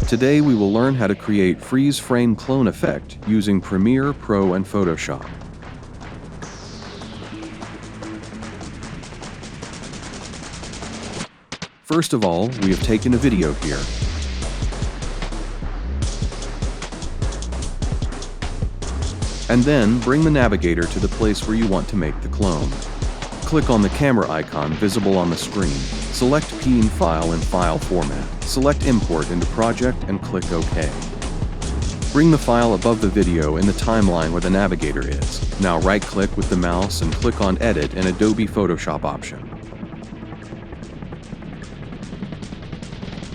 Today we will learn how to create freeze frame clone effect using Premiere Pro and Photoshop. First of all, we have taken a video here. And then bring the navigator to the place where you want to make the clone. Click on the camera icon visible on the screen. Select PNG file in file format. Select Import into Project and click OK. Bring the file above the video in the timeline where the navigator is. Now right-click with the mouse and click on Edit in Adobe Photoshop option.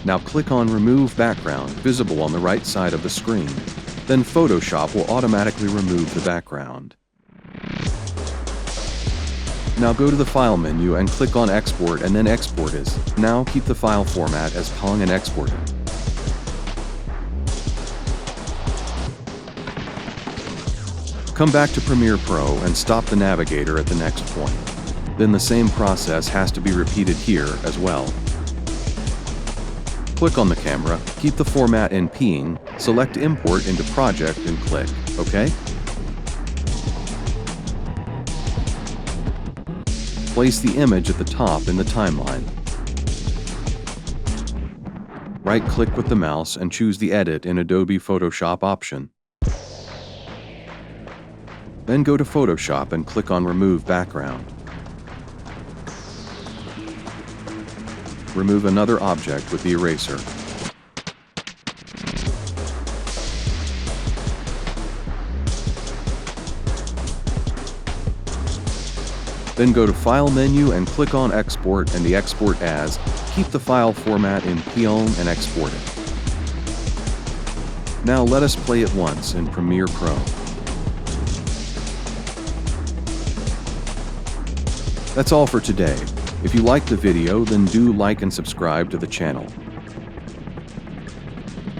Now click on Remove Background visible on the right side of the screen. Then Photoshop will automatically remove the background. Now go to the File menu and click on Export and then Export as. Now keep the file format as PNG and export it. Come back to Premiere Pro and stop the navigator at the next point. Then the same process has to be repeated here as well. Click on the camera, keep the format in PNG, select Import into Project and click OK. Place the image at the top in the timeline. Right-click with the mouse and choose the Edit in Adobe Photoshop option. Then go to Photoshop and click on Remove Background. Remove another object with the eraser. Then go to File menu and click on Export and the Export as. Keep the file format in PNG and export it. Now let us play it once in Premiere Pro. That's all for today. If you liked the video, then do like and subscribe to the channel.